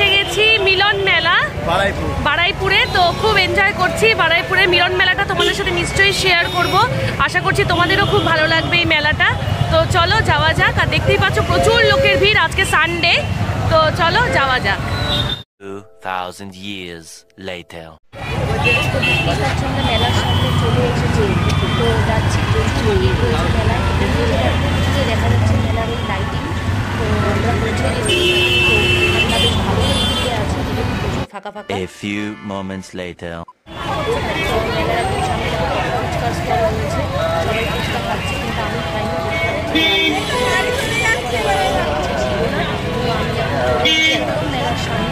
এসে গেছি মিলন মেলা বারাইপুরে। তো খুব এনজয় করছি বারাইপুরে মিলন মেলাটা, তোমাদের সাথে নিশ্চয়ই শেয়ার করব। আশা করছি তোমাদেরও খুব ভালো লাগবে এই মেলাটা। তো চলো যাওয়া যাক। আর দেখতেই পাচ্ছ প্রচুর লোকের ভিড়, আজকে সানডে। তো চলো যাওয়া যাক। 2000 years later. মেলার সামনে চলে এসেছে, তো যাচ্ছি। প্রচুর ভিড় রয়েছে মেলায়, দেখা যাচ্ছে মেলার এই লাইটিং। তো আমরা পৌঁছে গেছি, তো বেশ ভালো দিকে আছে, প্রচুর ফাঁকা ফাঁকা। A few moments later. তো মেলার একদম সামনে ফুচকা স্টল রয়েছে, সবাই ফুচকা খাচ্ছে, কিন্তু আমি খাইনি। মেলার সামনে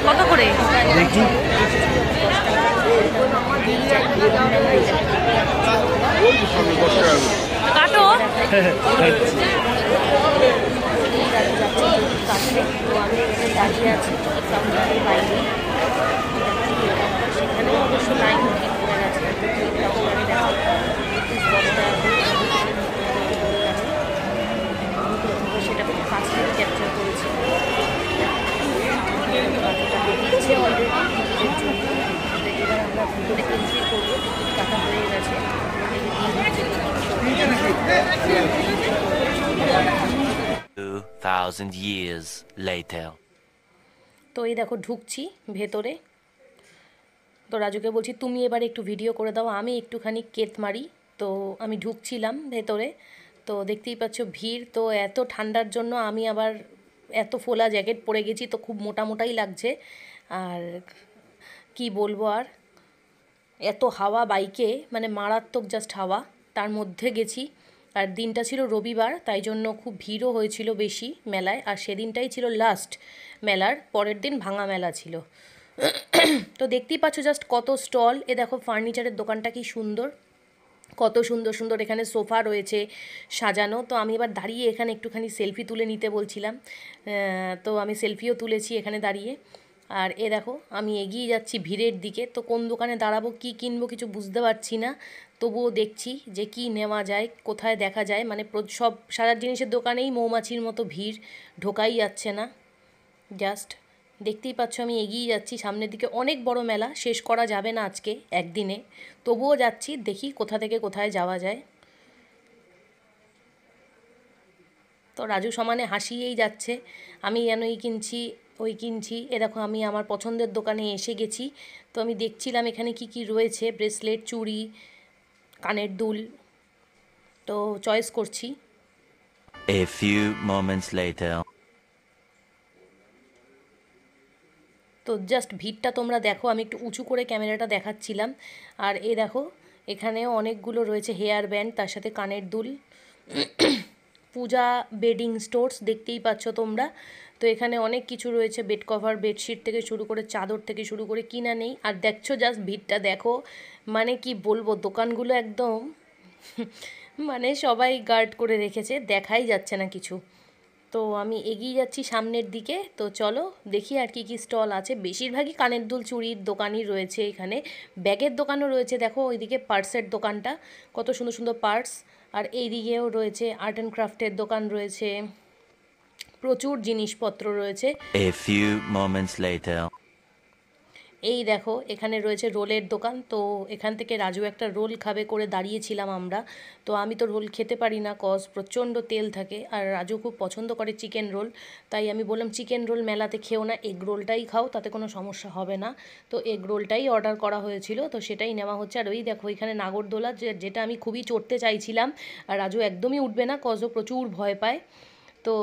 কত করে দেখি? কাটো দাঁড়িয়ে আছে কাউন্টারের বাইরে, সেখানে অবশ্য লাইন পড়ে গেছে। সেটা খুব কাছ থেকে ক্যাপচার করেছি। দিচ্ছে অলরেডি টিকিটের জন্য। এবার আমরা ভিতরে এন্ট্রি করবো, টিকিট কাটা হয়ে গেছে। 2000 years later. তো এই দেখো ঢুকছি ভেতরে। তো রাজুকে বলছি তুমি এবার একটু ভিডিও করে দাও, আমি একটুখানি কেত মারি। তো আমি ঢুকছিলাম ভেতরে, তো দেখতেই পাচ্ছ ভিড়। তো এত ঠান্ডার জন্য আমি আবার এত ফোলা জ্যাকেট পরে গেছি, তো খুব মোটা মোটাই লাগছে। আর কি বলবো, আর এত হাওয়া বাইকে, মানে মারাত্মক জাস্ট হাওয়া। তার মধ্যে গেছি, আর দিনটা ছিল রবিবার, তাই জন্য খুব ভিড়ও হয়েছিল বেশি মেলায়। আর সেদিনটাই ছিল লাস্ট মেলার, পরের দিন ভাঙা মেলা ছিল। তো দেখতেই পাচ্ছ জাস্ট কত স্টল। এ দেখো ফার্নিচারের দোকানটা কি সুন্দর, কত সুন্দর সুন্দর এখানে সোফা রয়েছে সাজানো। তো আমি এবার দাঁড়িয়ে এখানে একটুখানি সেলফি তুলে নিতে বলছিলাম, তো আমি সেলফিও তুলেছি এখানে দাঁড়িয়ে। আর এ দেখো আমি এগিয়ে যাচ্ছি ভিড়ের দিকে। তো কোন দোকানে দাঁড়াবো, কি কিনবো কিছু বুঝতে পারছি না, তবুও দেখছি যে কি নেওয়া যায়, কোথায় দেখা যায়। মানে সব সারা জিনিসের দোকানেই মৌমাছির মতো ভিড়, ঢোকাই যাচ্ছে না। জাস্ট দেখতেই পাচ্ছ আমি এগিয়ে যাচ্ছি সামনের দিকে। অনেক বড় মেলা, শেষ করা যাবে না আজকে একদিনে, তবুও যাচ্ছি, দেখি কোথা থেকে কোথায় যাওয়া যায়। তো রাজু সমানে হাসিয়েই যাচ্ছে, আমি যেন এই কিনছি ওই কিনছি। এ দেখো আমি আমার পছন্দের দোকানে এসে গেছি। তো আমি দেখছিলাম এখানে কি কি রয়েছে, ব্রেসলেট, চুড়ি, কানের দুল, তো চয়েস করছি। A few moments later. তো জাস্ট ভিড়টা তোমরা দেখো, আমি একটু উঁচু করে ক্যামেরাটা দেখাচ্ছিলাম। আর এ দেখো এখানেও অনেকগুলো রয়েছে হেয়ার ব্যান্ড, তার সাথে কানের দুল। পূজা বেডিং স্টোর্স দেখতেই পাচ্ছ তোমরা। তো এখানে অনেক কিছু রয়েছে, বেড কভার, বেডশিট থেকে শুরু করে চাদর থেকে শুরু করে কিনা নেই। আর দেখছো জাস্ট ভিড়টা দেখো, মানে কি বলবো, দোকানগুলো একদম মানে সবাই গার্ড করে রেখেছে, দেখাই যাচ্ছে না কিছু। তো আমি এগিয়ে যাচ্ছি সামনের দিকে। তো চলো দেখি আর কি কি স্টল আছে। বেশিরভাগই কানের দুল চুড়ির দোকানই রয়েছে এখানে, ব্যাগের দোকানও রয়েছে। দেখো ওইদিকে পার্সের দোকানটা, কত সুন্দর সুন্দর পার্স। আর এই দিকেও রয়েছে আর্ট অ্যান্ড ক্রাফটের দোকান রয়েছে, প্রচুর জিনিসপত্র রয়েছে। A few moments later. এই দেখো এখানে রয়েছে রোলের দোকান। তো এখান থেকে রাজু একটা রোল খাবে করে দাঁড়িয়েছিলাম আমরা। তো আমি তো রোল খেতে পারি না, কজ প্রচণ্ড তেল থাকে, আর রাজু খুব পছন্দ করে চিকেন রোল। তাই আমি বললাম চিকেন রোল মেলাতে খেও না, এগ রোলটাই খাও, তাতে কোনো সমস্যা হবে না। তো এগ রোলটাই অর্ডার করা হয়েছিল, তো সেটাই নেওয়া হচ্ছে। আর ওই দেখো এখানে নাগরদোলা, যেটা আমি খুবই চড়তে চাইছিলাম, আর রাজু একদমই উঠবে না, কজও প্রচুর ভয় পায়। তো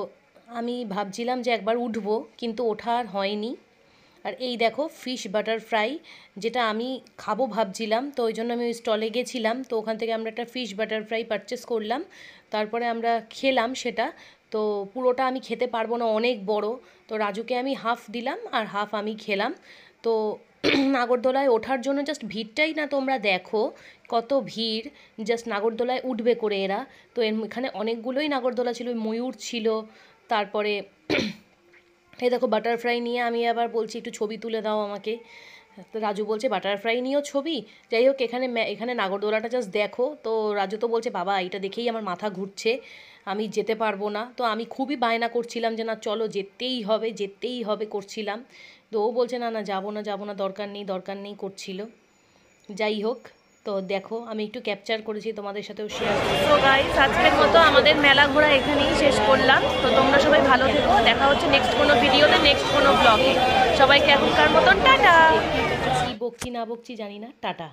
আমি ভাবছিলাম যে একবার উঠবো, কিন্তু ওঠা আর হয়নি। আর এই দেখো ফিশ বাটার ফ্রাই, যেটা আমি খাবো ভাবছিলাম, তো ওই জন্য আমি ওই স্টলে গেছিলাম। তো ওখান থেকে আমরা একটা ফিশ বাটার ফ্রাই পারচেস করলাম, তারপরে আমরা খেলাম সেটা। তো পুরোটা আমি খেতে পারবো না, অনেক বড়। তো রাজুকে আমি হাফ দিলাম আর হাফ আমি খেলাম। তো নাগরদোলায় ওঠার জন্য জাস্ট ভিড়টাই না তোমরা দেখো, কত ভিড়, জাস্ট নাগরদোলায় উঠবে করে এরা। তো এখানে অনেকগুলোই নাগরদোলা ছিল, ময়ূর ছিল, তারপরে এই দেখো বাটারফ্লাই নিয়ে আমি আবার বলছি একটু ছবি তুলে দাও আমাকে। তো রাজু বলছে বাটারফ্লাই নিয়েও ছবি। যাই হোক এখানে নাগরদোলাটা জাস্ট দেখো। তো রাজু তো বলছে বাবা এটা দেখেই আমার মাথা ঘুরছে, আমি যেতে পারবো না। তো আমি খুবই বায়না করছিলাম যে না চলো যেতেই হবে যেতেই হবে করছিলাম। তো ও বলছে না না যাবো না যাবো না, দরকার নেই করছিল। যাই হোক, তো দেখো আমি একটু ক্যাপচার করেছি, তোমাদের সাথেও শেয়ার করছি। তো গাইস আজকের মতো আমাদের মেলা ঘোরা এখানেই শেষ করলাম। তো তোমরা সবাই ভালো থেকো, দেখা হচ্ছে নেক্সট কোনো ভিডিওতে, নেক্সট কোনো ব্লগে। সবাইকে এখনকার মতন টাটা। কি বকছি না বকছি জানি না, টাটা।